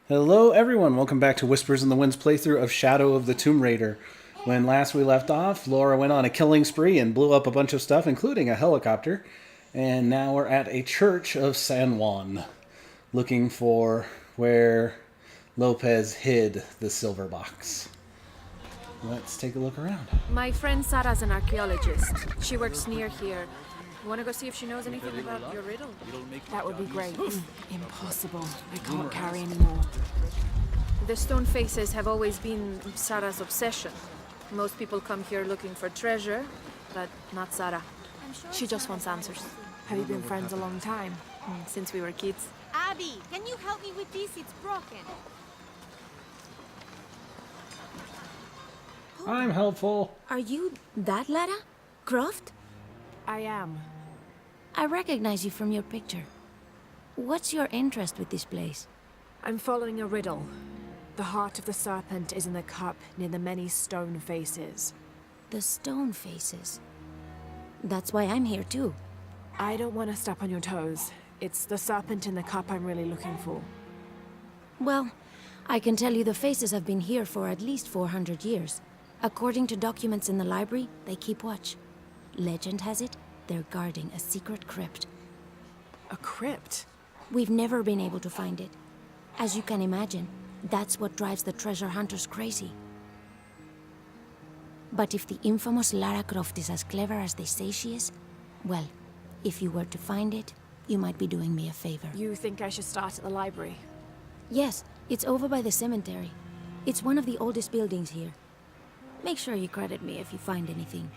Hello everyone, welcome back to Whispers in the Wind's playthrough of Shadow of the Tomb Raider. When last we left off, Laura went on a killing spree and blew up a bunch of stuff, including a helicopter. And now we're at a church of San Juan, looking for where Lopez hid the silver box. Let's take a look around. My friend Sarah's an archaeologist. She works near here. You want to go see if she knows anything about your riddle? That would be great. Impossible. I can't carry anymore. The stone faces have always been Sarah's obsession. Most people come here looking for treasure, but not Sarah. She just wants answers. Have you been friends a long time? Since we were kids. Abby, can you help me with this? It's broken. I'm helpful. Are you that Lara? Croft? I am. I recognize you from your picture. What's your interest with this place? I'm following a riddle. The heart of the serpent is in the cup near the many stone faces. The stone faces. That's why I'm here too. I don't want to step on your toes. It's the serpent in the cup I'm really looking for. Well, I can tell you the faces have been here for at least 400 years. According to documents in the library, they keep watch. Legend has it, they're guarding a secret crypt. A crypt? We've never been able to find it. As you can imagine, that's what drives the treasure hunters crazy. But if the infamous Lara Croft is as clever as they say she is, well, if you were to find it, you might be doing me a favor. You think I should start at the library? Yes, it's over by the cemetery. It's one of the oldest buildings here. Make sure you credit me if you find anything.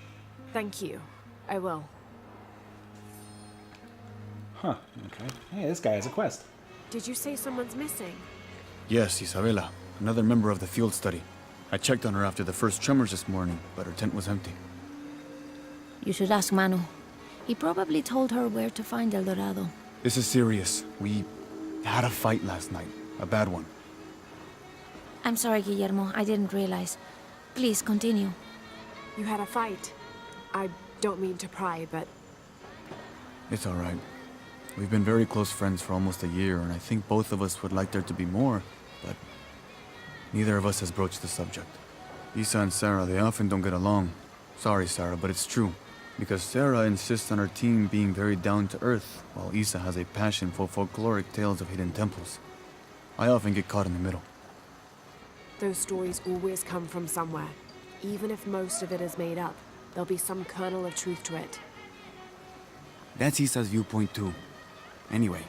Thank you. I will. Huh, okay. Hey, this guy has a quest. Did you say someone's missing? Yes, Isabella, another member of the field study. I checked on her after the first tremors this morning, but her tent was empty. You should ask Manu. He probably told her where to find El Dorado. This is serious. We had a fight last night. A bad one. I'm sorry, Guillermo. I didn't realize. Please, continue. You had a fight. I don't mean to pry, but... It's all right. We've been very close friends for almost a year, and I think both of us would like there to be more, but neither of us has broached the subject. Isa and Sarah, they often don't get along. Sorry, Sarah, but it's true. Because Sarah insists on her team being very down-to-earth, while Isa has a passion for folkloric tales of hidden temples. I often get caught in the middle. Those stories always come from somewhere. Even if most of it is made up, there'll be some kernel of truth to it. That's Isa's viewpoint too. Anyway,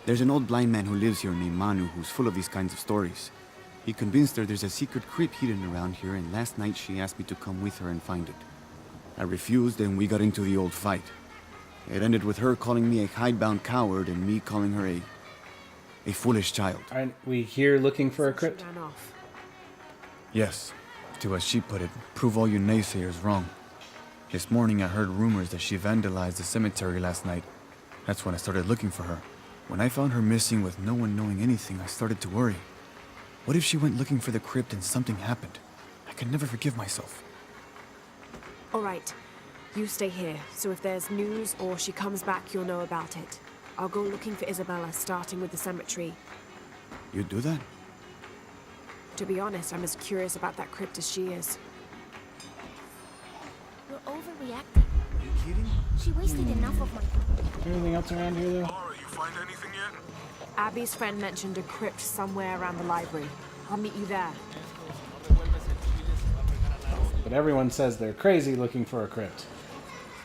there's an old blind man who lives here named Manu who's full of these kinds of stories. He convinced her there's a secret crypt hidden around here, and last night she asked me to come with her and find it. I refused, and we got into the old fight. It ended with her calling me a hidebound coward and me calling her a foolish child. Aren't we here looking for a crypt? She ran off. Yes, to as she put it, prove all you naysayers wrong. This morning I heard rumors that she vandalized the cemetery last night. That's when I started looking for her. When I found her missing with no one knowing anything, I started to worry. What if she went looking for the crypt and something happened? I could never forgive myself. All right. You stay here, so if there's news or she comes back, you'll know about it. I'll go looking for Isabella, starting with the cemetery. You do that? To be honest, I'm as curious about that crypt as she is. You're overreacting. Are you kidding? She wasted enough of my time. Anything else around here, though? Laura, you find anything yet? Abby's friend mentioned a crypt somewhere around the library. I'll meet you there. But everyone says they're crazy looking for a crypt.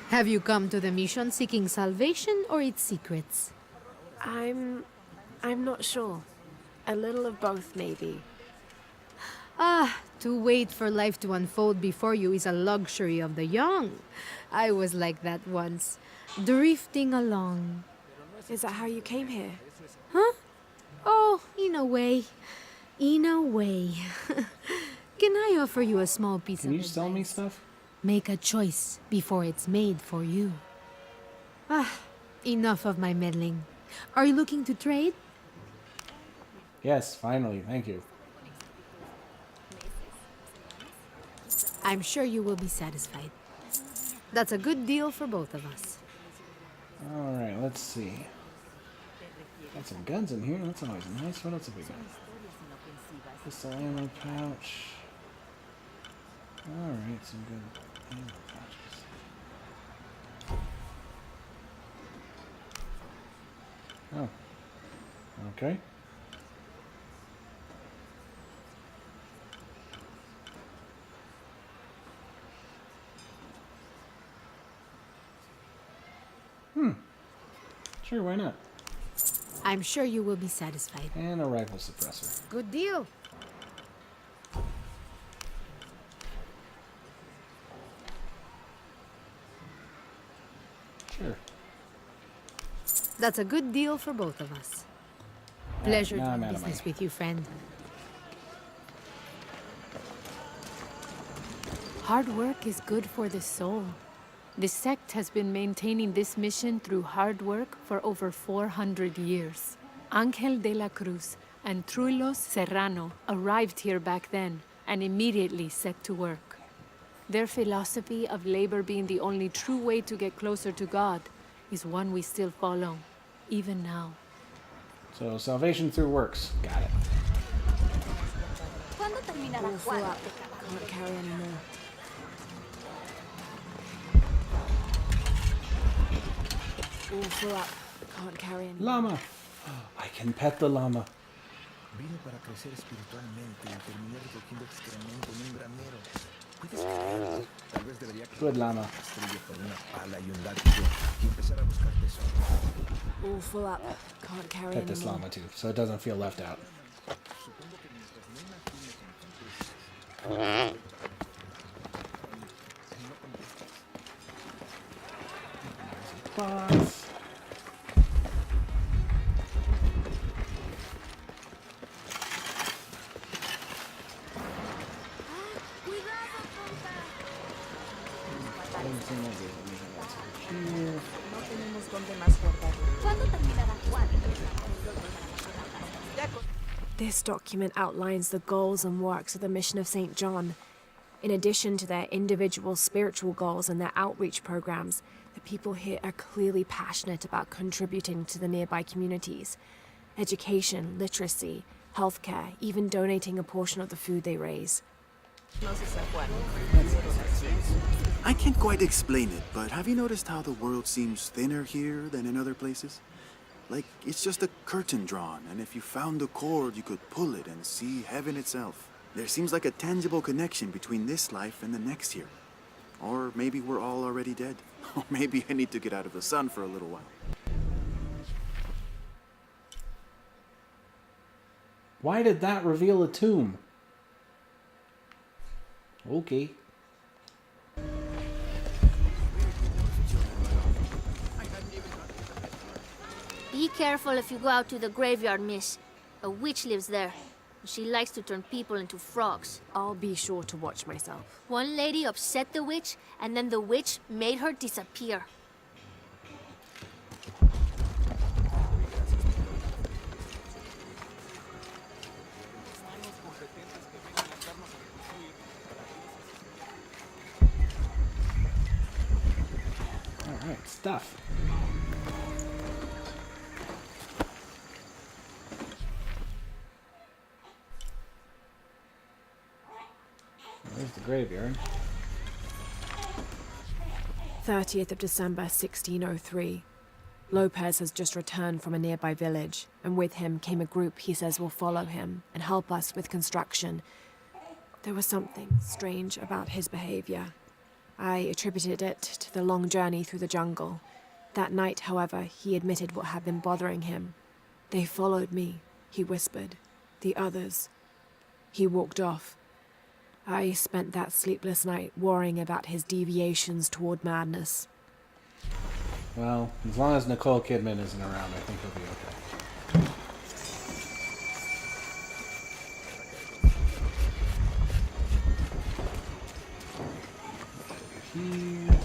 Have you come to the mission seeking salvation or its secrets? I'm not sure. A little of both, maybe. To wait for life to unfold before you is a luxury of the young. I was like that once, drifting along. Is that how you came here? Huh? Oh, in a way. In a way. Can I offer you a small piece Can of you sell me advice? stuff? Make a choice before it's made for you. Enough of my meddling. Are you looking to trade? Yes, finally, thank you. I'm sure you will be satisfied. That's a good deal for both of us. Alright, let's see. Got some guns in here. That's always nice. What else have we got? Pistol ammo pouch. Alright, some good ammo pouches. Oh. Okay. Sure, why not? I'm sure you will be satisfied. And a rifle suppressor. Good deal. Sure. That's a good deal for both of us. Pleasure now I'm doing out of business money. with you, friend. Hard work is good for the soul. The sect has been maintaining this mission through hard work for over 400 years. Ángel de la Cruz and Truilos Serrano arrived here back then and immediately set to work. Their philosophy of labor being the only true way to get closer to God is one we still follow, even now. So, salvation through works. Got it. ¿Cuándo terminará All full Juan? up. Can't carry anymore. All full up. Can't carry anymore. Llama! I can pet the llama. Vine para crecer espiritualmente y terminé recogiendo excremento en un granero. ¿Puedes creerlo? Tal vez debería Good llama. construir con una pala y un látigo y empezar a buscar tesoros. All full up. Can't carry Pet this anymore. llama too, so it doesn't feel left out. Boss. No tenemos dónde más guardarlo. ¿Cuándo terminará Juan? This document outlines the goals and works of the mission of St. John. In addition to their individual spiritual goals and their outreach programs, the people here are clearly passionate about contributing to the nearby communities. Education, literacy, healthcare, even donating a portion of the food they raise. I can't quite explain it, but have you noticed how the world seems thinner here than in other places? Like, it's just a curtain drawn, and if you found the cord, you could pull it and see heaven itself. There seems like a tangible connection between this life and the next here. Or maybe we're all already dead. Or maybe I need to get out of the sun for a little while. Why did that reveal a tomb? Okay. Be careful if you go out to the graveyard, miss. A witch lives there. She likes to turn people into frogs. I'll be sure to watch myself. One lady upset the witch, and then the witch made her disappear. Alright, stuff. There's the graveyard. 30th of December, 1603. Lopez has just returned from a nearby village, and with him came a group he says will follow him and help us with construction. There was something strange about his behavior. I attributed it to the long journey through the jungle. That night, however, he admitted what had been bothering him. They followed me, he whispered. The others. He walked off. I spent that sleepless night worrying about his deviations toward madness. Well, as long as Nicole Kidman isn't around, I think he'll be okay. Here.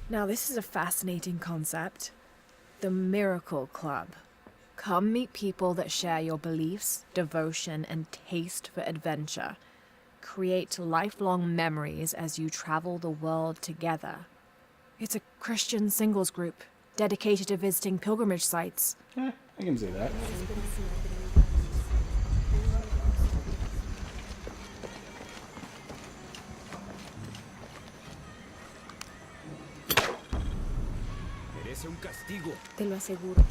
Now, this is a fascinating concept. The Miracle Club. Come meet people that share your beliefs, devotion, and taste for adventure. Create lifelong memories as you travel the world together. It's a Christian singles group dedicated to visiting pilgrimage sites. I can see that. Te lo aseguro.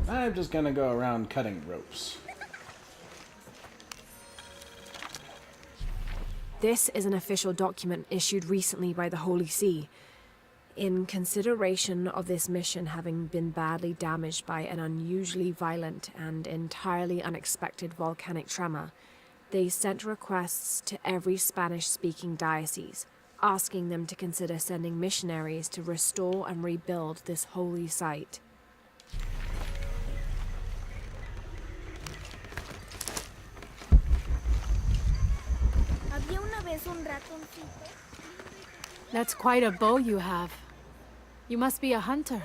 I'm just gonna go around cutting ropes. This is an official document issued recently by the Holy See. In consideration of this mission having been badly damaged by an unusually violent and entirely unexpected volcanic tremor, they sent requests to every Spanish-speaking diocese, asking them to consider sending missionaries to restore and rebuild this holy site. Había una vez un ratoncito. That's quite a bow you have. You must be a hunter.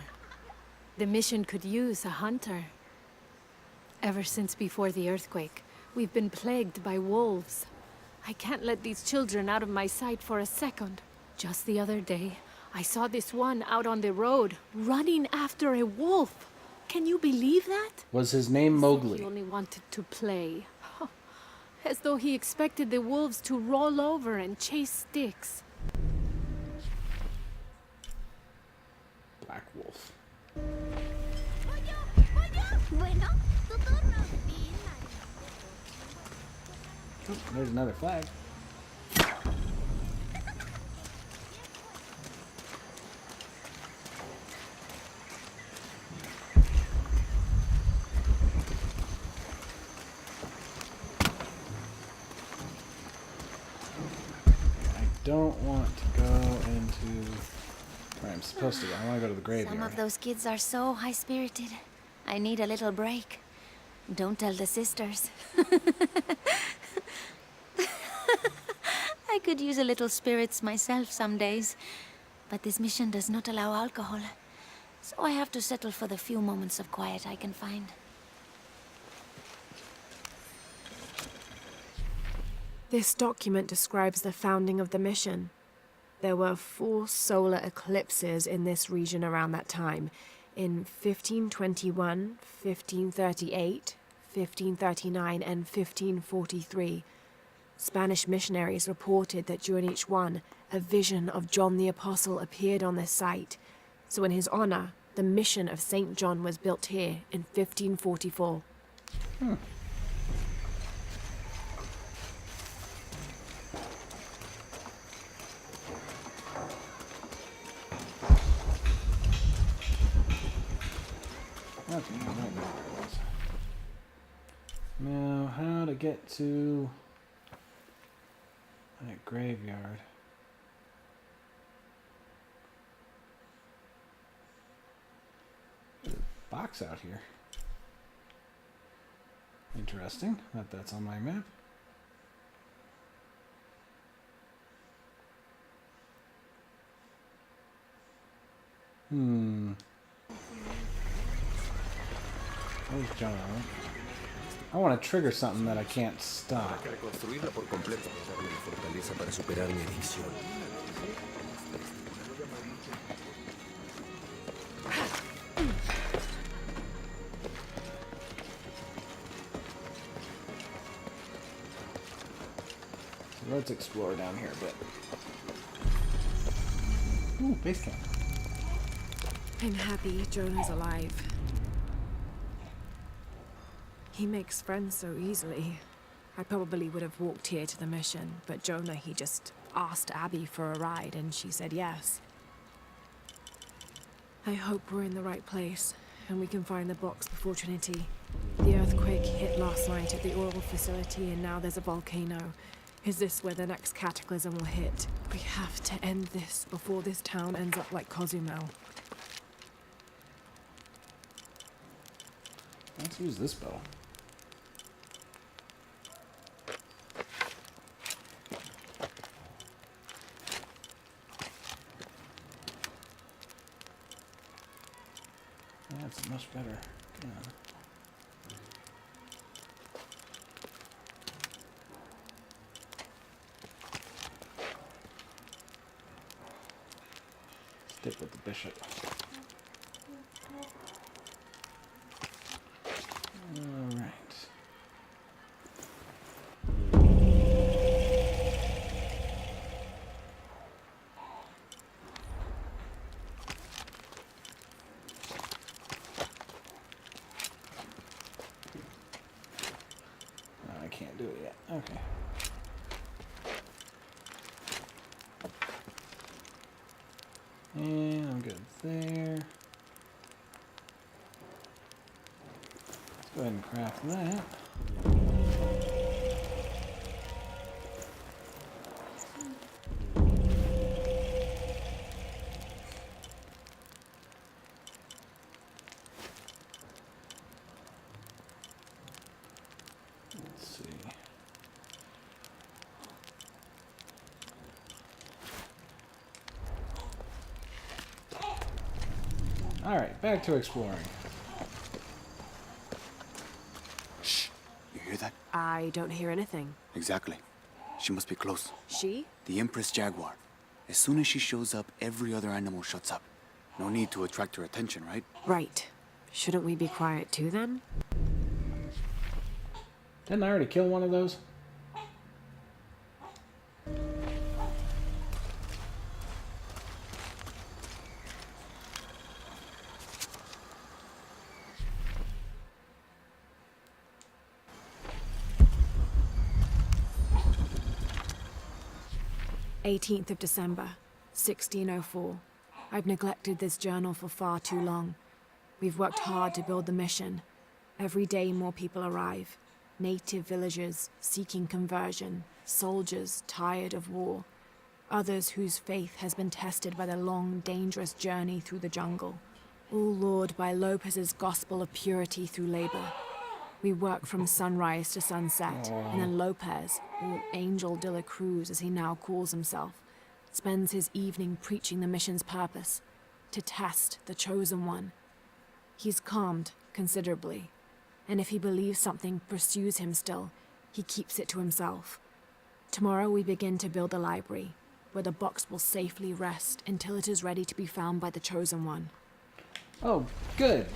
The mission could use a hunter. Ever since before the earthquake, we've been plagued by wolves. I can't let these children out of my sight for a second. Just the other day, I saw this one out on the road, running after a wolf. Can you believe that? Was his name He Mowgli? only wanted to play. As though he expected the wolves to roll over and chase sticks. Black Wolf. Bueno, tu turno. Oh, there's another flag. I don't want to go into where I'm supposed to go. I want to go to the graveyard. Some of those kids are so high-spirited. I need a little break. Don't tell the sisters. I could use a little spirits myself some days, but this mission does not allow alcohol, so I have to settle for the few moments of quiet I can find. This document describes the founding of the mission. There were 4 solar eclipses in this region around that time, in 1521, 1538, 1539, and 1543. Spanish missionaries reported that during each one, a vision of John the Apostle appeared on this site. So in his honor, the mission of St. John was built here in 1544. Okay, I might know where it was. Now, how to get to that graveyard? There's a box out here. Interesting that that's on my map. Where's John? I want to trigger something that I can't stop. Reconstruirla por completo. Darle la fortaleza para superar mi adicción. So let's explore down here a bit. Ooh, base camp. I'm happy Jonah's alive. He makes friends so easily. I probably would have walked here to the mission, but Jonah, he just asked Abby for a ride and she said yes. I hope we're in the right place and we can find the box before Trinity. The earthquake hit last night at the oil facility and now there's a volcano. Is this where the next cataclysm will hit? We have to end this before this town ends up like Cozumel. Let's use this bow. That's much better. Yeah. Stick with the bishop. Okay. And I'm good there. Let's go ahead and craft that. Let's see. All right, back to exploring. Shh! You hear that? I don't hear anything. Exactly. She must be close. She? The Empress Jaguar. As soon as she shows up, every other animal shuts up. No need to attract her attention, right? Right. Shouldn't we be quiet too then? Didn't I already kill one of those? "18th of December, 1604. I've neglected this journal for far too long. We've worked hard to build the mission. Every day more people arrive. Native villagers seeking conversion, soldiers tired of war, others whose faith has been tested by the long, dangerous journey through the jungle, all lured by Lopez's gospel of purity through labor. We work from sunrise to sunset, and then Lopez, or Angel de la Cruz as he now calls himself, spends his evening preaching the mission's purpose, to test the chosen one. He's calmed considerably, and if he believes something pursues him still, he keeps it to himself. Tomorrow we begin to build a library, where the box will safely rest until it is ready to be found by the chosen one. Oh, good.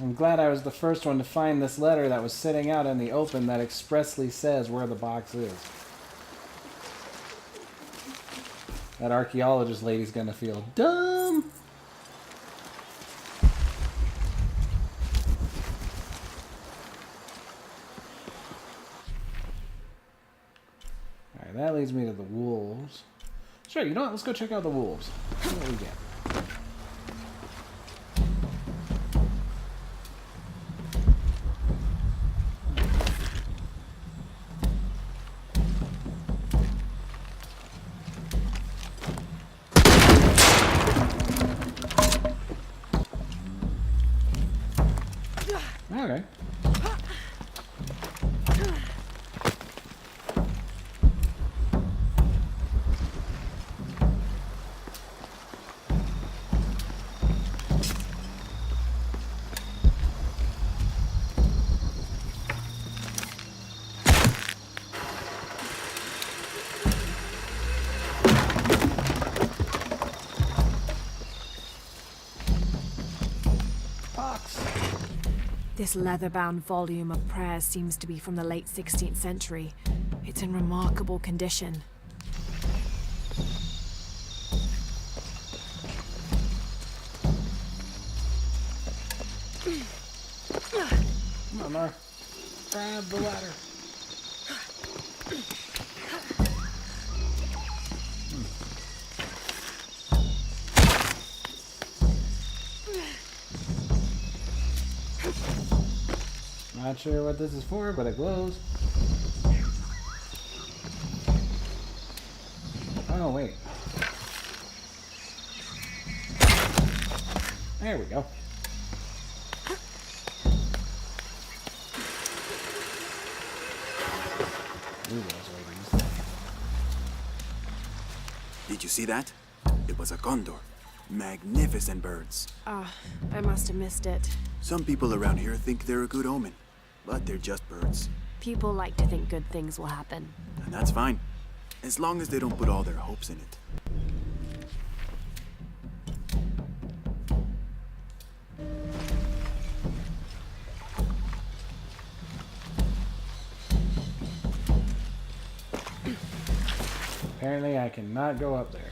I'm glad I was the first one to find this letter that was sitting out in the open that expressly says where the box is. That archaeologist lady's gonna feel dumb. Alright, that leads me to the wolves. Sure, you know what? Let's go check out the wolves. See what we get. Okay. This leather-bound volume of prayers seems to be from the late 16th century. It's in remarkable condition. Come on, Mar. Grab the ladder. Not sure what this is for, but it glows. Oh, wait. There we go. Did you see that? It was a condor. Magnificent birds. I must have missed it. Some people around here think they're a good omen, but they're just birds. People like to think good things will happen. And that's fine, as long as they don't put all their hopes in it. Apparently I cannot go up there.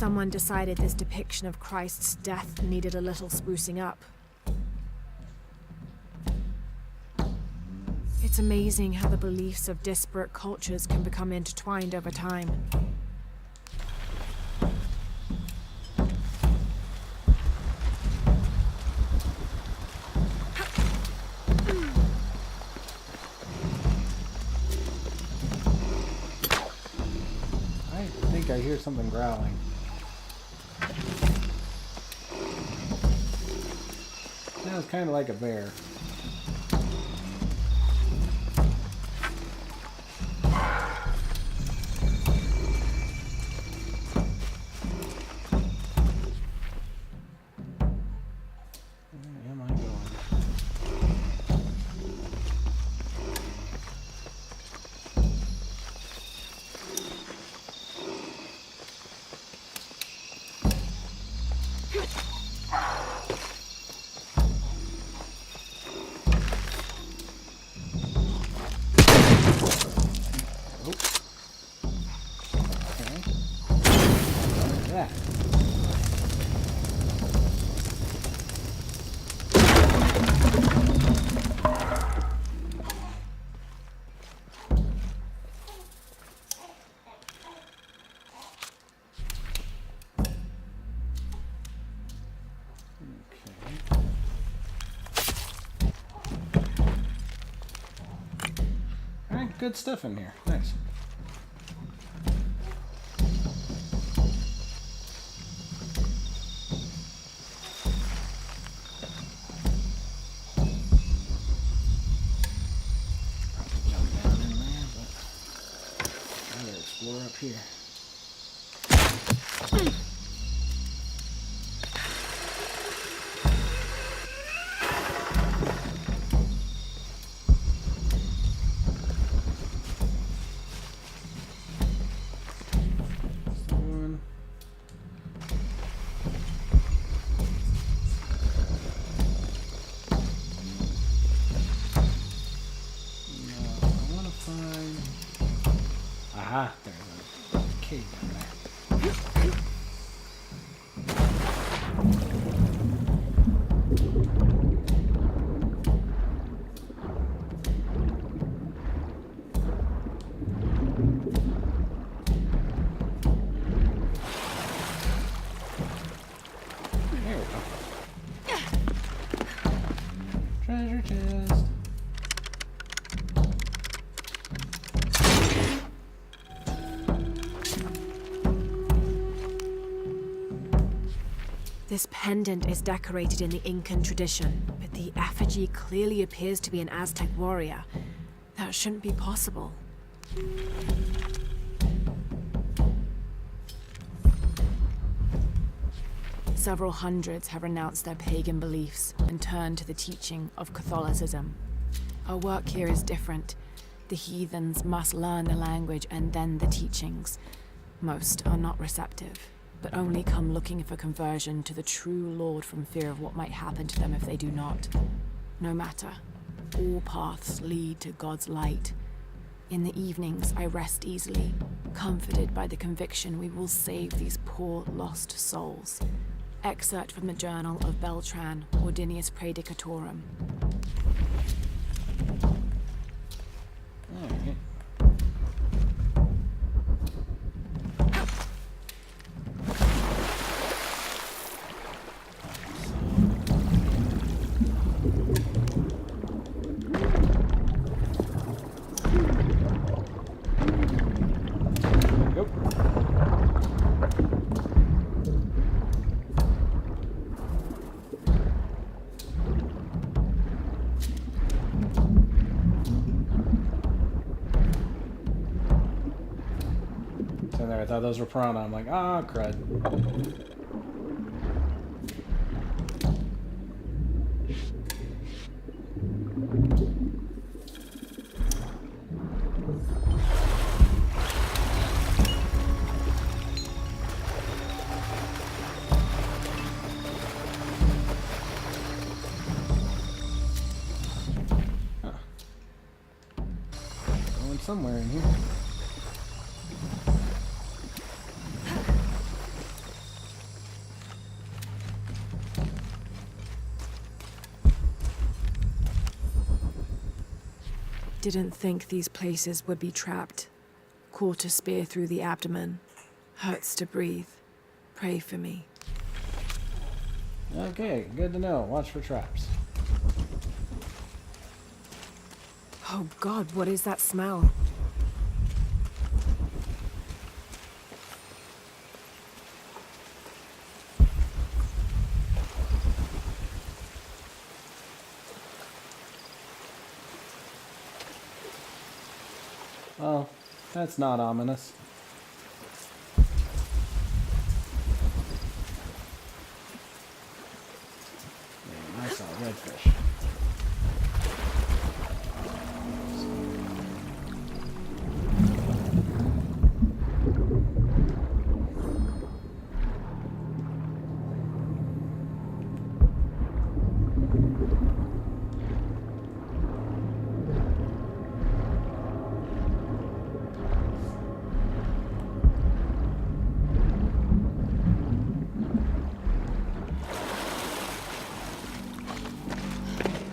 Someone decided this depiction of Christ's death needed a little sprucing up. It's amazing how the beliefs of disparate cultures can become intertwined over time. I think I hear something growling. Sounds kind of like a bear. Where am I going? That. Alright, good stuff in here. Nice. Explore up here. One. No, I want to find. Aha, there's a cave down there. There we go. Treasure chest. This pendant is decorated in the Incan tradition, but the effigy clearly appears to be an Aztec warrior. That shouldn't be possible. Several hundreds have renounced their pagan beliefs and turned to the teaching of Catholicism. Our work here is different. The heathens must learn the language and then the teachings. Most are not receptive, but only come looking for conversion to the true Lord from fear of what might happen to them if they do not. No matter, all paths lead to God's light. In the evenings, I rest easily, comforted by the conviction we will save these poor, lost souls. Excerpt from the journal of Beltran, Ordinius Praedicatorum. Alright. There, I thought those were piranha. I'm like, ah, crud. Huh. Going somewhere in here. Didn't think these places would be trapped. Caught a spear through the abdomen. Hurts to breathe. Pray for me. Okay, good to know. Watch for traps. Oh God, what is that smell? Well, that's not ominous. Yeah, I saw a redfish.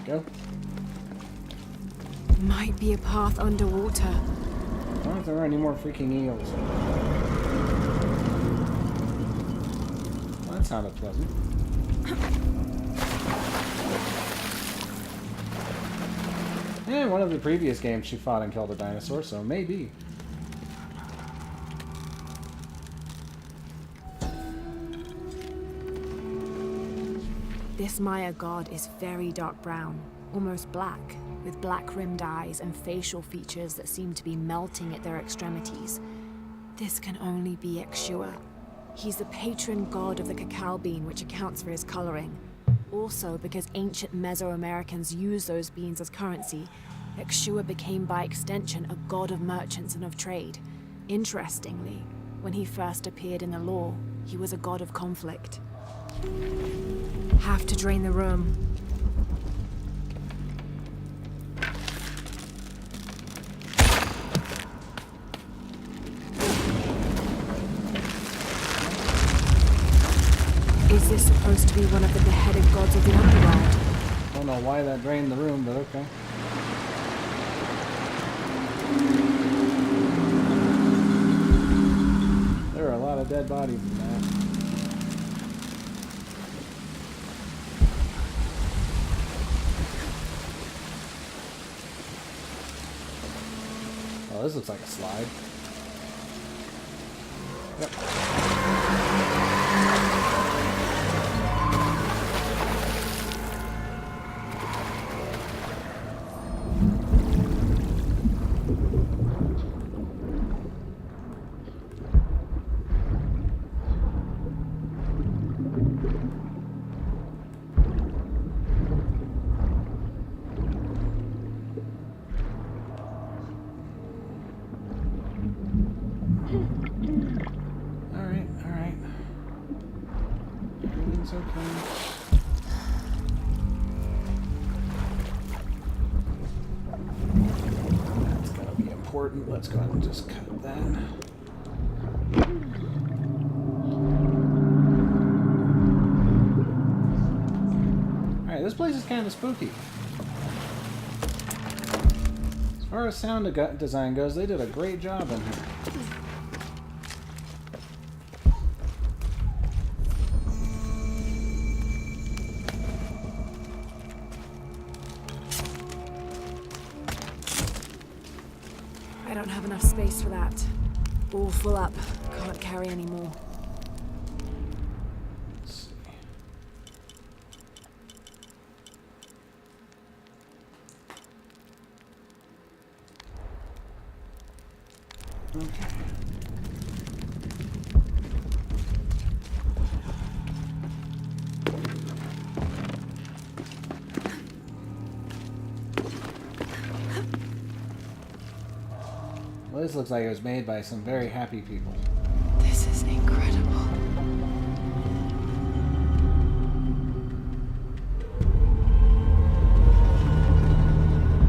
Go. Might be a path underwater. I don't know if there are any more freaking eels. Well, that sounded pleasant. Yeah, one of the previous games she fought and killed a dinosaur, so maybe. This Maya god is very dark brown, almost black, with black-rimmed eyes and facial features that seem to be melting at their extremities. This can only be Exua. He's the patron god of the cacao bean, which accounts for his coloring. Also, because ancient Mesoamericans used those beans as currency, Exua became by extension a god of merchants and of trade. Interestingly, when he first appeared in the lore, he was a god of conflict. Have to drain the room. Is this supposed to be one of the beheaded gods of the underworld? Don't know why that drained the room, but okay. There are a lot of dead bodies in that. Oh, this looks like a slide. Yep. Alright. Everything's okay. That's gonna be important. Let's go ahead and just cut that. Alright, this place is kind of spooky. As far as sound design goes, they did a great job in here. I don't have enough space for that. All full up. Can't carry any more. Let's see. Okay. Well, this looks like it was made by some very happy people. This is incredible.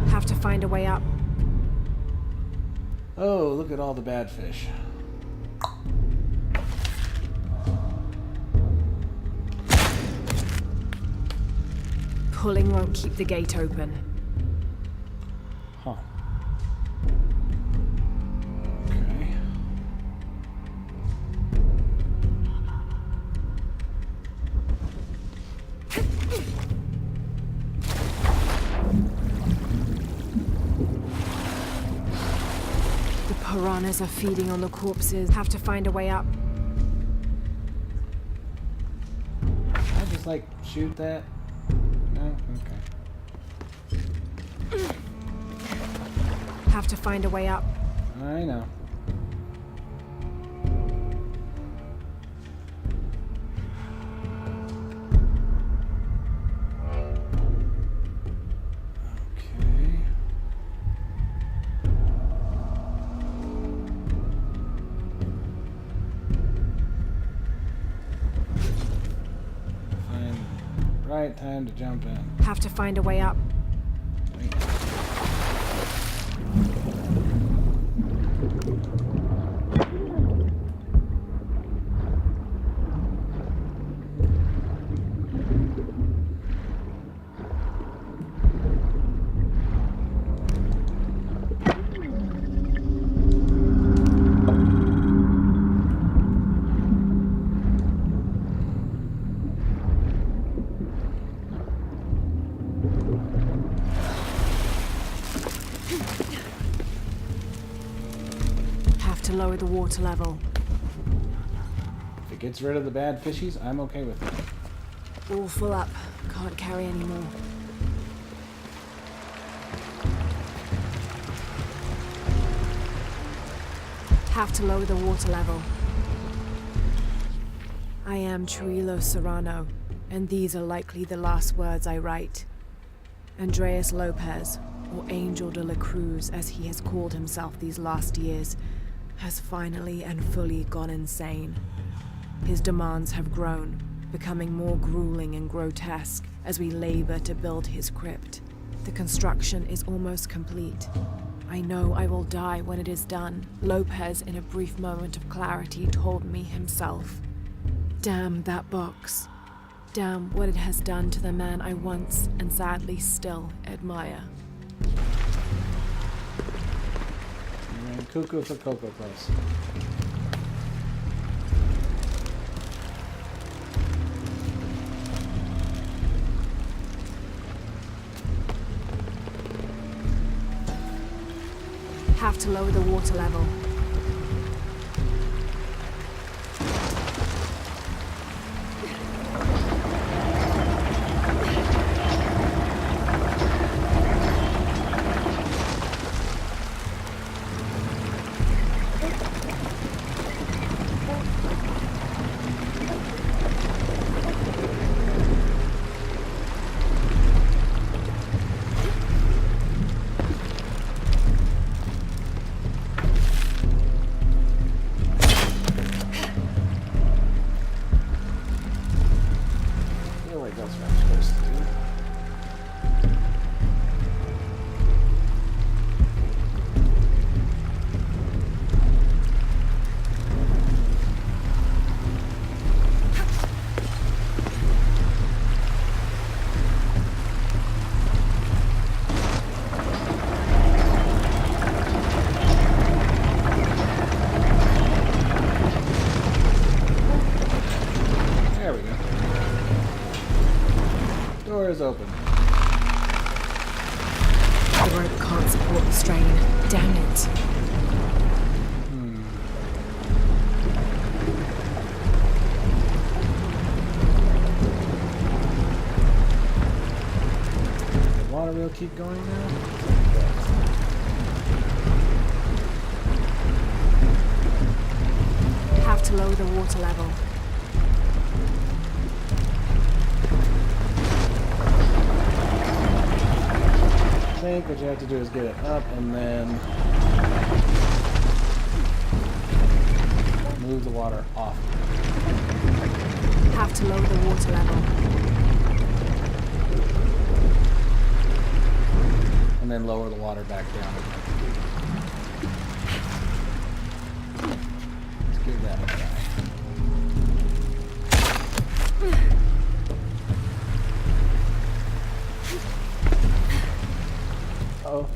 Have to find a way up. Oh, look at all the bad fish. Pulling won't keep the gate open. Huh. piranhas are feeding on the corpses. Have to find a way up. I just like shoot that. No? Okay. Have to find a way up. I know. Okay. Find right time to jump in. Have to find a way up. Wait. Have to lower the water level. If it gets rid of the bad fishies, I'm okay with it. All full up. Can't carry any more. Have to lower the water level. I am Trujillo Serrano, and these are likely the last words I write. Andreas Lopez, or Angel de la Cruz as he has called himself these last years, has finally and fully gone insane. His demands have grown, becoming more grueling and grotesque as we labor to build his crypt. The construction is almost complete. I know I will die when it is done, Lopez, in a brief moment of clarity, told me himself. Damn that box. Damn what it has done to the man I once, and sadly still, admire. And cuckoo for Cocoa Puffs. Have to lower the water level. Is open. The rope can't support the strain. Damn it. The water will keep going now? Have to lower the water level. I think what you have to do is get it up and then move the water off. Have to lower the water level. And then lower the water back down again. Let's give that a try. Oh.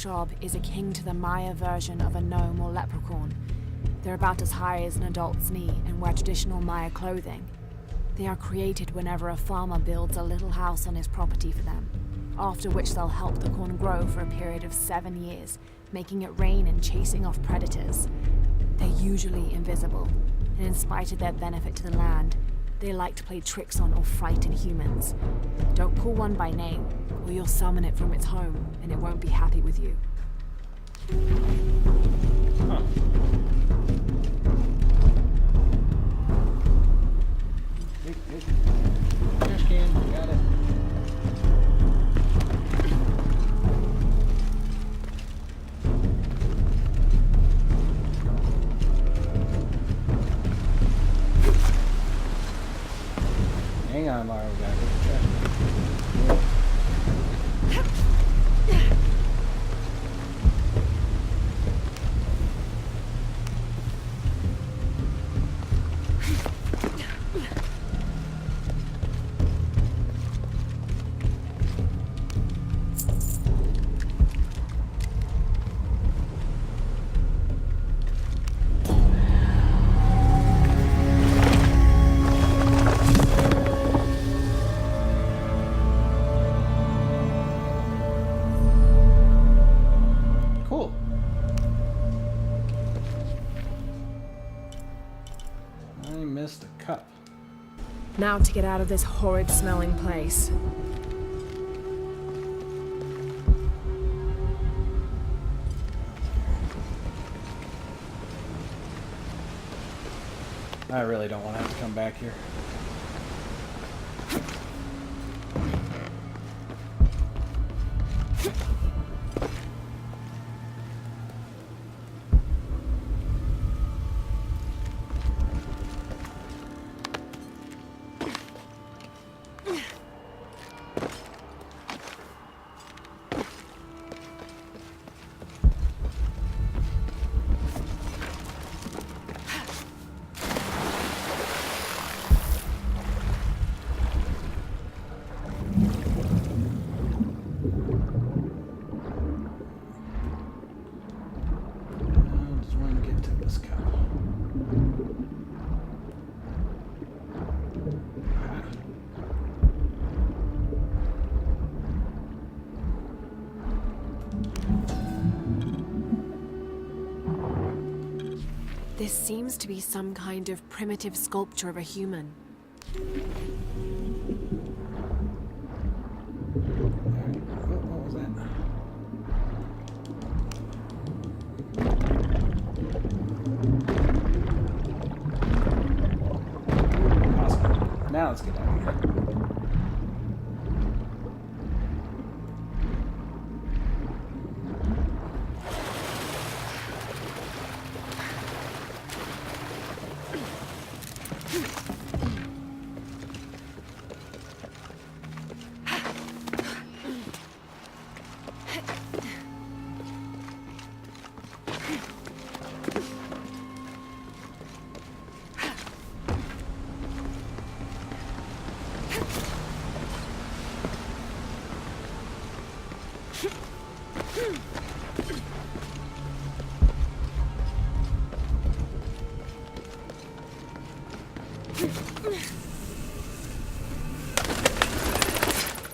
Shrob is akin to the Maya version of a gnome or leprechaun. They're about as high as an adult's knee and wear traditional Maya clothing. They are created whenever a farmer builds a little house on his property for them, after which they'll help the corn grow for a period of 7 years, making it rain and chasing off predators. They're usually invisible, and in spite of their benefit to the land, they like to play tricks on or frighten humans. Don't call one by name, or you'll summon it from its home, and it won't be happy with you. Huh. Trash can, got it. Hang on, Laura, we gotta get the trash can. Cool. I missed a cup. Now to get out of this horrid smelling place. I really don't want to have to come back here. How does one get to this cup? This seems to be some kind of primitive sculpture of a human. What was that? Awesome. Now let's get out of here.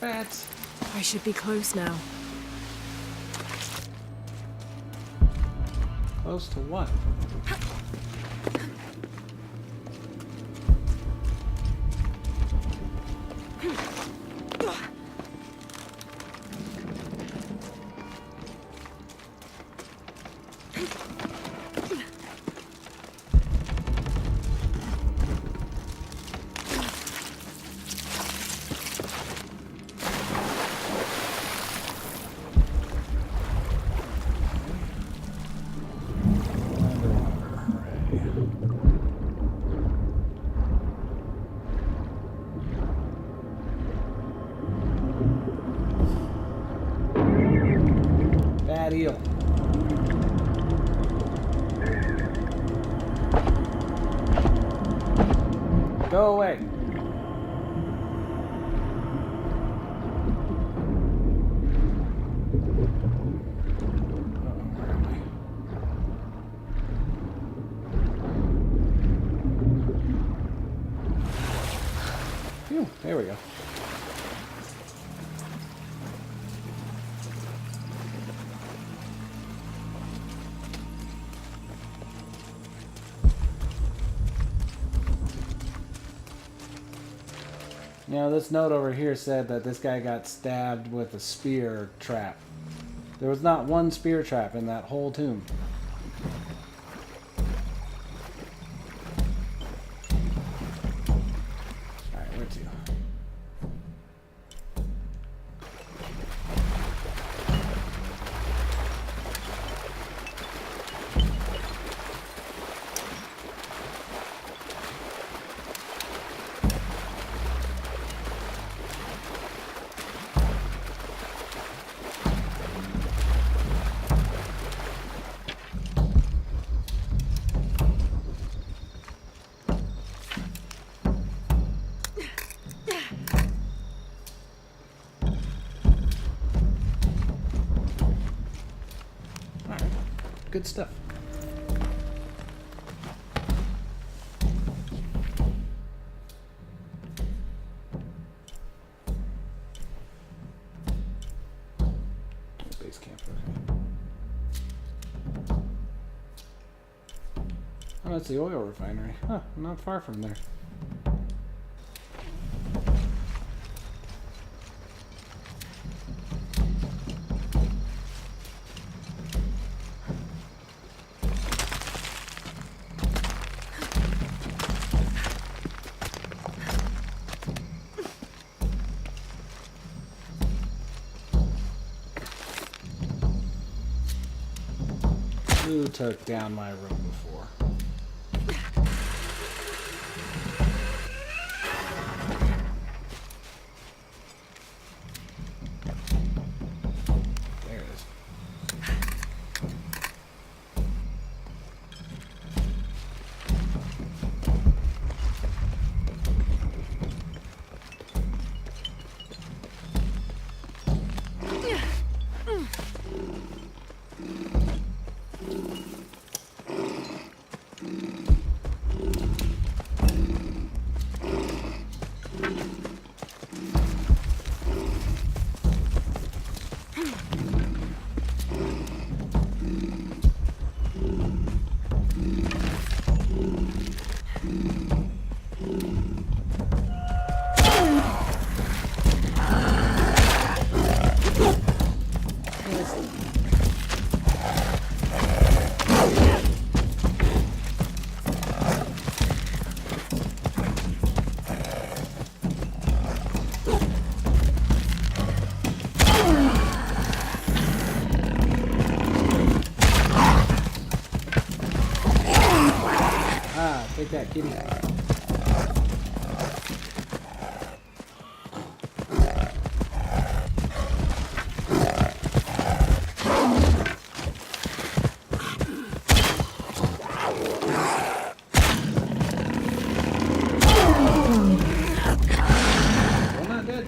Bats. I should be close now. Close to what? Bad eel. Go away. There we go. Now, this note over here said that this guy got stabbed with a spear trap. There was not one spear trap in that whole tomb. Alright, where to? Good stuff. Base camp. Oh, that's the oil refinery. Huh, not far from there. Who took down my room before? There it is. Take that, kitty. Well, not dead.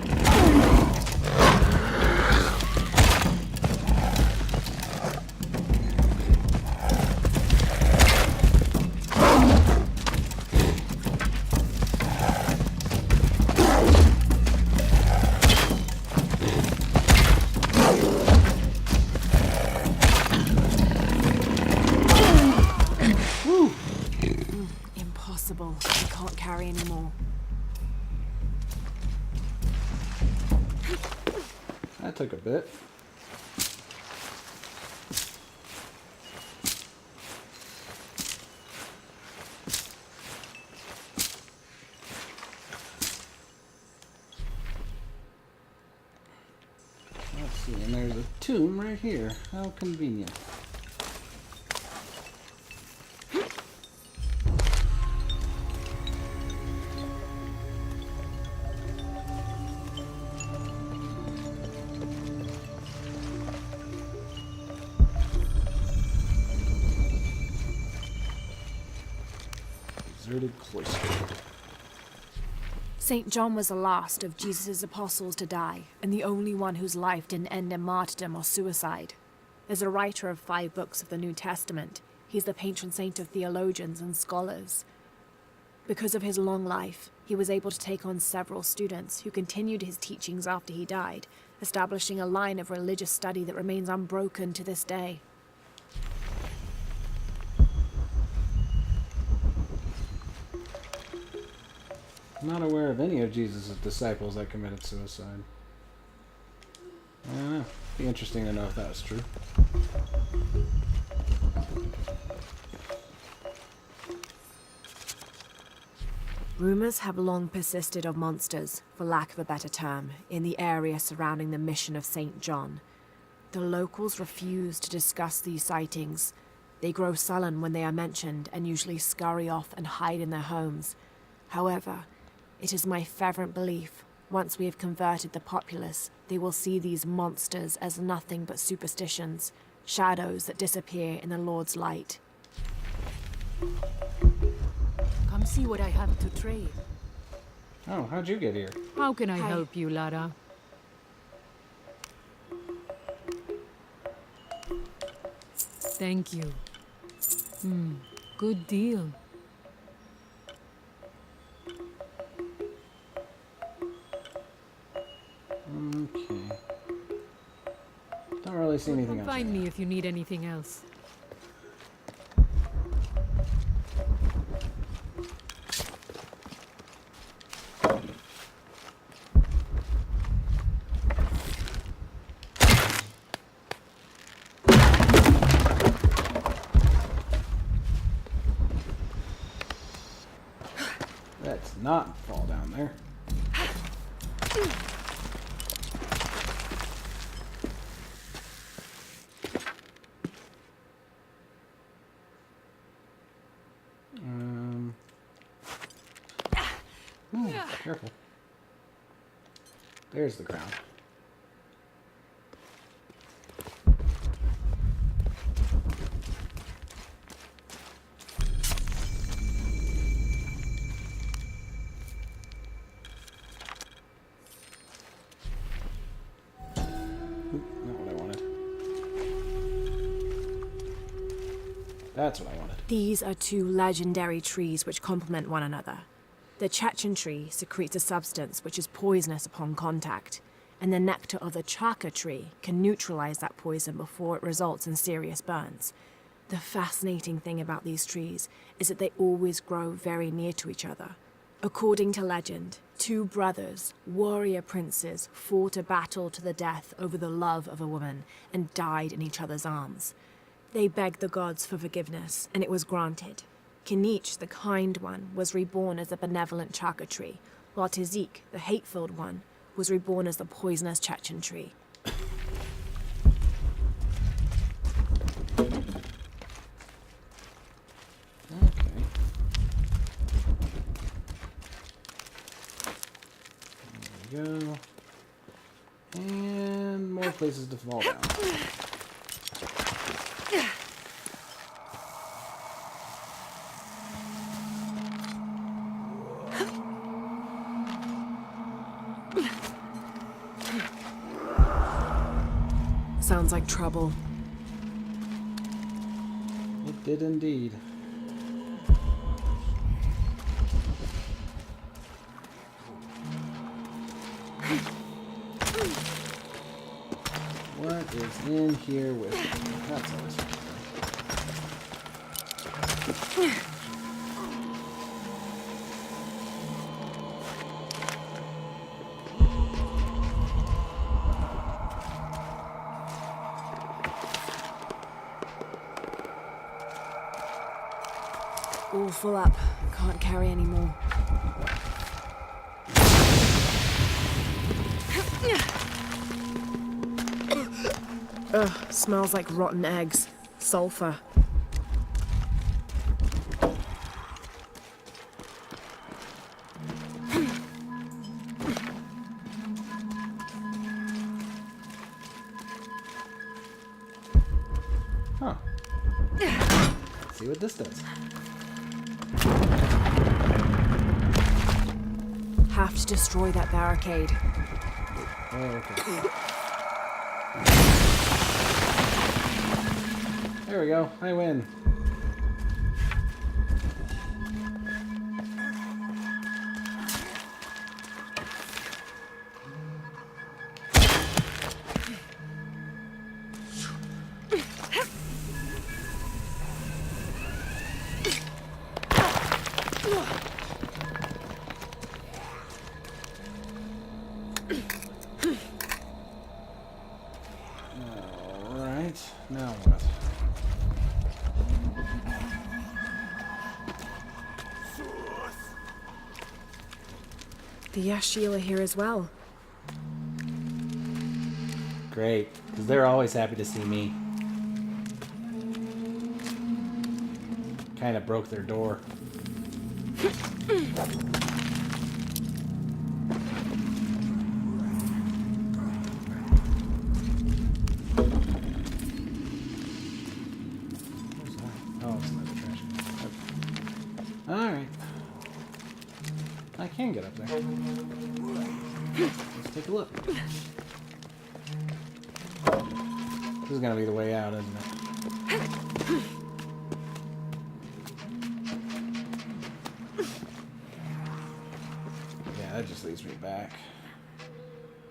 Impossible. I can't carry anymore. That took a bit. Let's see, and there's a tomb right here. How convenient. Deserted cloister. St. John was the last of Jesus' apostles to die, and the only one whose life didn't end in martyrdom or suicide. As a writer of 5 books of the New Testament, he's the patron saint of theologians and scholars. Because of his long life, he was able to take on several students who continued his teachings after he died, establishing a line of religious study that remains unbroken to this day. I'm not aware of any of Jesus' disciples that committed suicide. I don't know. Be interesting to know if that was true. Rumors have long persisted of monsters, for lack of a better term, in the area surrounding the mission of St. John. The locals refuse to discuss these sightings. They grow sullen when they are mentioned and usually scurry off and hide in their homes. However, it is my fervent belief, once we have converted the populace, they will see these monsters as nothing but superstitions, shadows that disappear in the Lord's light. Come see what I have to trade. Oh, how'd you get here? How can I Hi. help you, Lara? Thank you. Good deal. Okay. Don't really see anything else. Find me if you need anything else. Let's not fall down there. Ooh, careful. There's the crown. Not what I wanted. That's what I wanted. These are two legendary trees which complement one another. The Chechen tree secretes a substance which is poisonous upon contact, and the nectar of the Chaka tree can neutralize that poison before it results in serious burns. The fascinating thing about these trees is that they always grow very near to each other. According to legend, two brothers, warrior princes, fought a battle to the death over the love of a woman and died in each other's arms. They begged the gods for forgiveness, and it was granted. Kinich, the kind one, was reborn as a benevolent Chaka tree, while Tizik, the hate-filled one, was reborn as the poisonous Chechen tree. Okay. There we go. And more places to fall down. Sounds like trouble. It did indeed. What is in here with me? That's always fun. All full up. Can't carry any more. Ugh, smells like rotten eggs. Sulfur. Huh. Let's see what this does. Have to destroy that barricade. Oh, okay. There we go. I win. Alright, now what? The Yashil are here as well. Great, because they're always happy to see me. Kind of broke their door. Oh, it's another trash can. Okay. Alright. I can get up there. Let's take a look. This is gonna be the way out, isn't it? Yeah, that just leads me back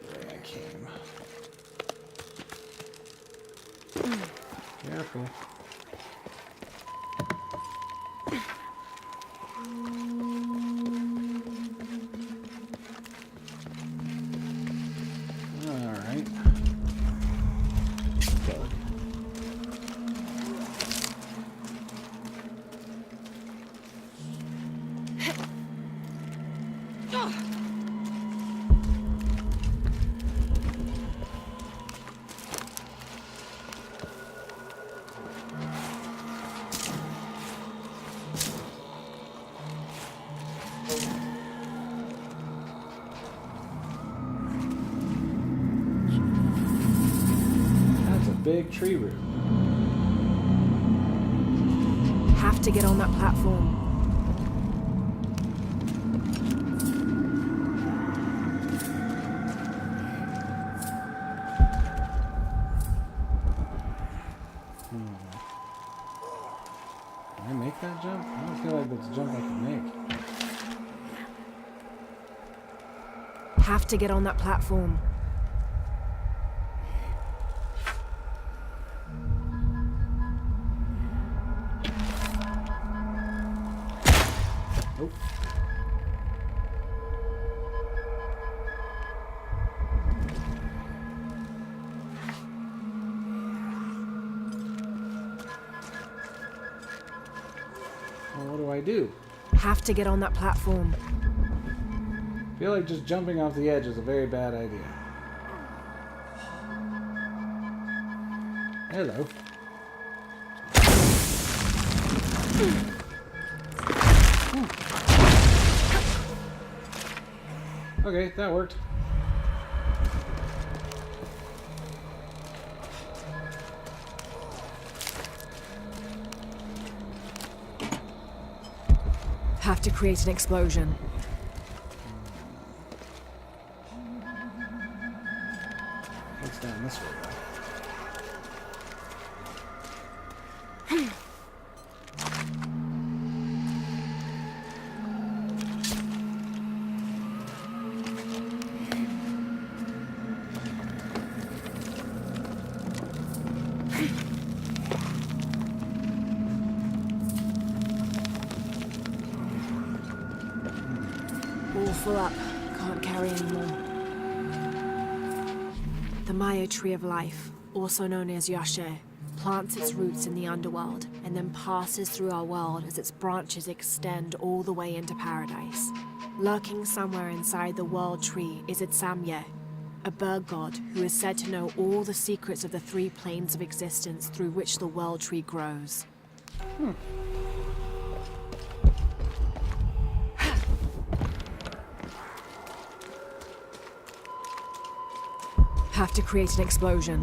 the way I came. Careful. Alright. Go. That's a big tree root. Have to get on that platform. Can I make that jump? I don't feel like that's a jump I can make. Have to get on that platform. Nope. Well, what do I do? Have to get on that platform. I feel like just jumping off the edge is a very bad idea. Hello. Okay, that worked. Have to create an explosion. What's down this way, though? All full up. Can't carry anymore. The Maya Tree of Life, also known as Yashe, plants its roots in the underworld and then passes through our world as its branches extend all the way into paradise. Lurking somewhere inside the world tree is its Samye, a bird god who is said to know all the secrets of the three planes of existence through which the world tree grows. Have to create an explosion.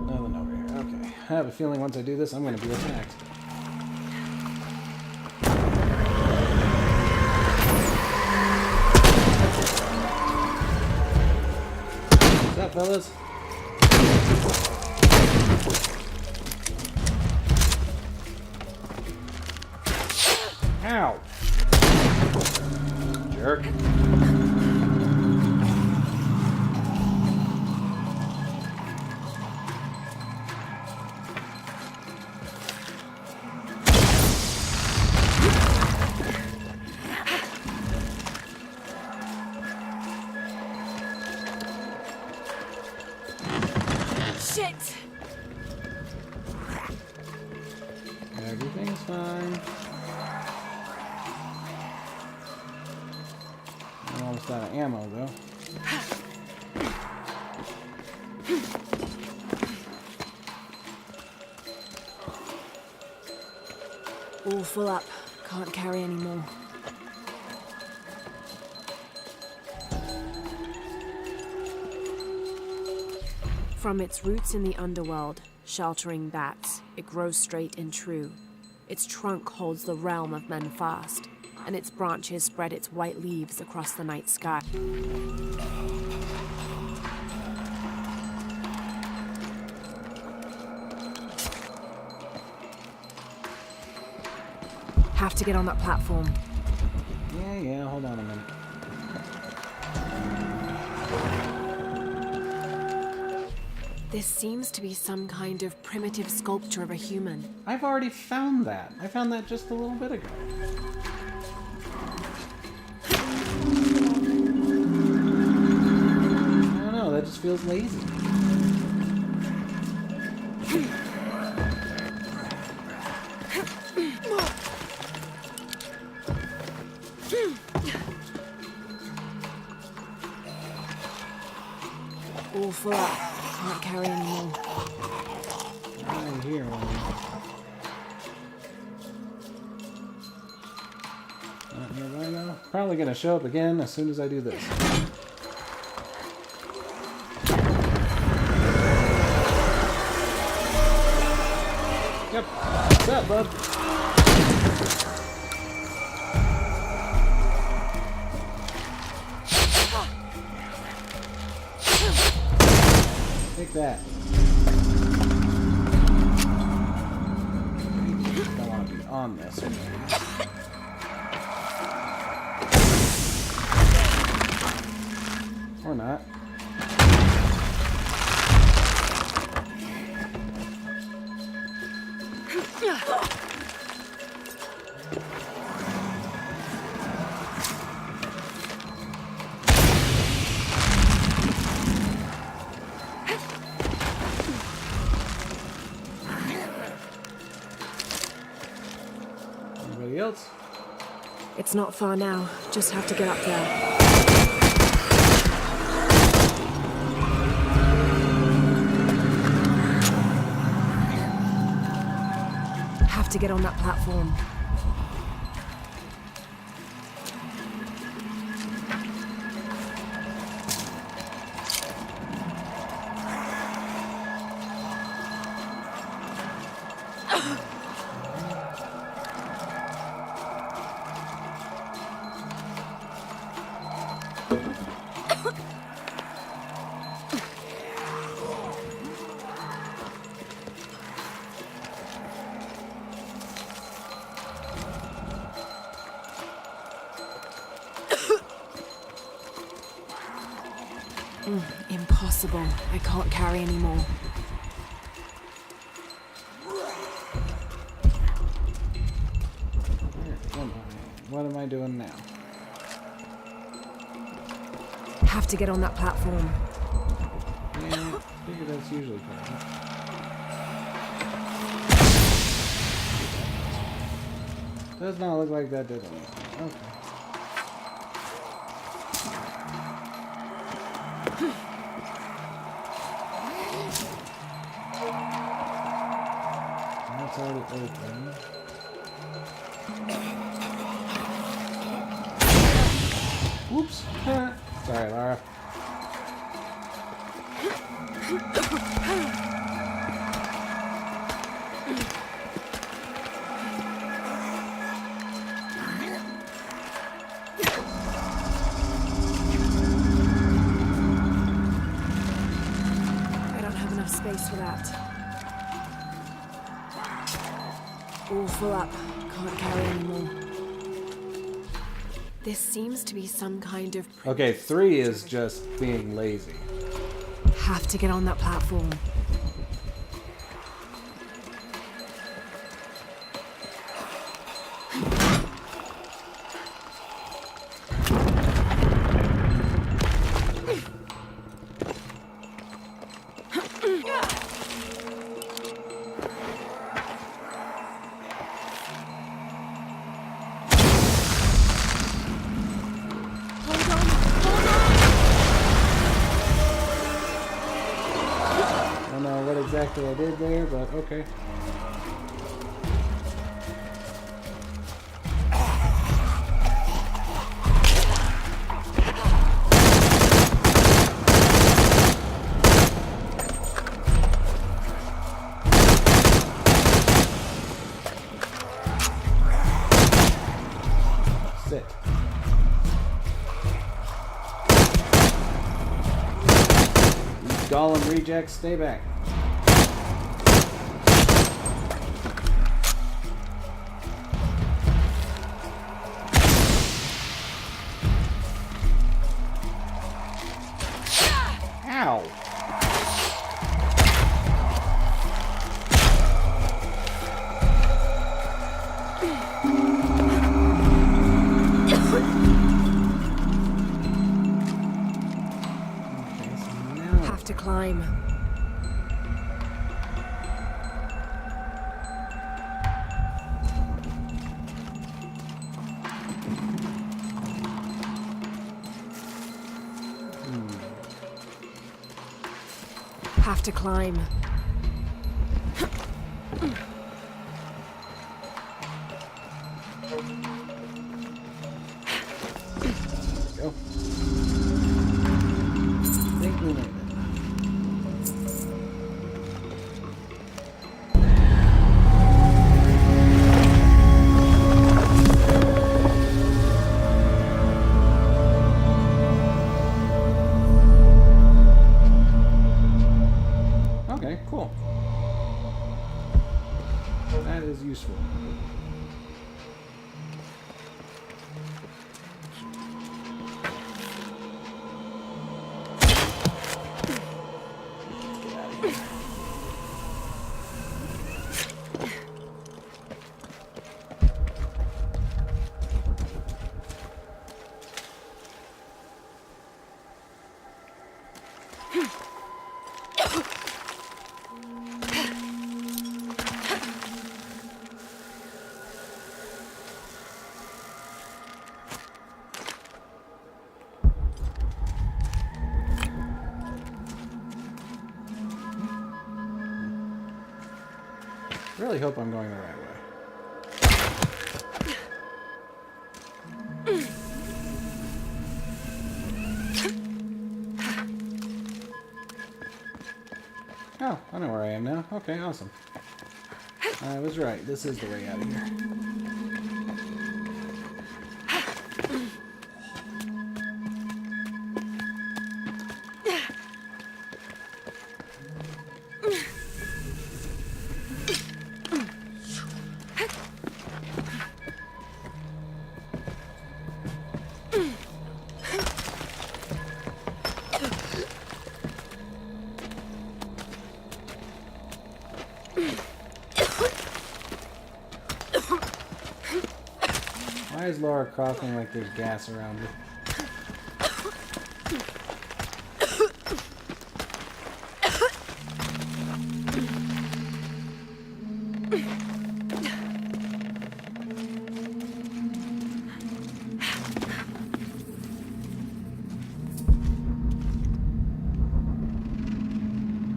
Nothing over here. Okay. I have a feeling once I do this, I'm going to be attacked. What's up, fellas? Ow! Jerk. Almost out of ammo, though. All full up. Can't carry any more. From its roots in the underworld, sheltering bats, it grows straight and true. Its trunk holds the realm of men fast, and its branches spread its white leaves across the night sky. Have to get on that platform. Yeah, hold on a minute. This seems to be some kind of primitive sculpture of a human. I've already found that. I found that just a little bit ago. I don't know, that just feels lazy. All full up. Can't carry anymore. Right here, one. Not nearby now. Probably gonna show up again as soon as I do this. Yep. What's up, bud? Take that. Don't want to be on this. Or not. Anybody else? It's not far now. Just have to get up there. Have to get on that platform. Impossible. I can't carry anymore. What am I doing now? Have to get on that platform. Yeah, I figure that's usually part of it. Does not look like that did anything. Okay. That's already open. Whoops. Sorry, Lara. I don't have enough space for that. All full up. Can't carry anymore. This seems to be some kind of... Okay, 3 is just being lazy. Have to get on that platform. thought that I did there, but okay. Sit. Golem rejects, stay back. Ow! Have to climb. Have to climb. Go. Think we made it. Okay, cool. That is useful. Really hope I'm going the right way. Oh, I know where I am now. Okay, awesome. I was right. This is the way out of here. Why is Laura coughing like there's gas around her?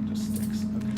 Just sticks. Okay.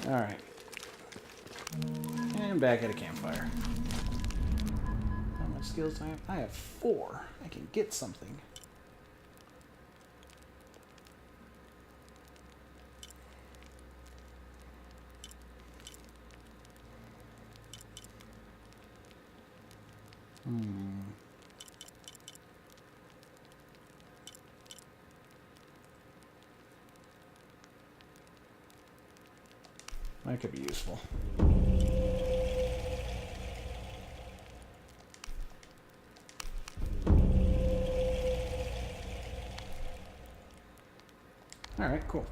Alright. And back at a campfire. How much skills do I have? I have 4. I can get something. That could be useful. Alright, cool.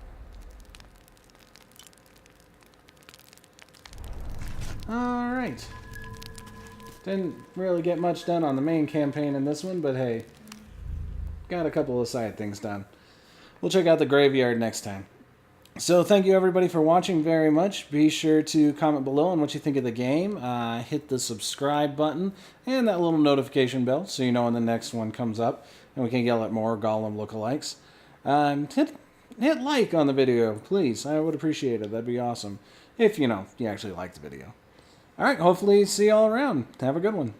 Alright. Didn't really get much done on the main campaign in this one, but hey, got a couple of side things done. We'll check out the graveyard next time. So thank you everybody for watching very much. Be sure to comment below on what you think of the game. Hit the subscribe button and that little notification bell so you know when the next one comes up and we can yell at more Gollum lookalikes. Hit like on the video, please. I would appreciate it. That'd be awesome. If, you actually like the video. Alright, hopefully see you all around. Have a good one.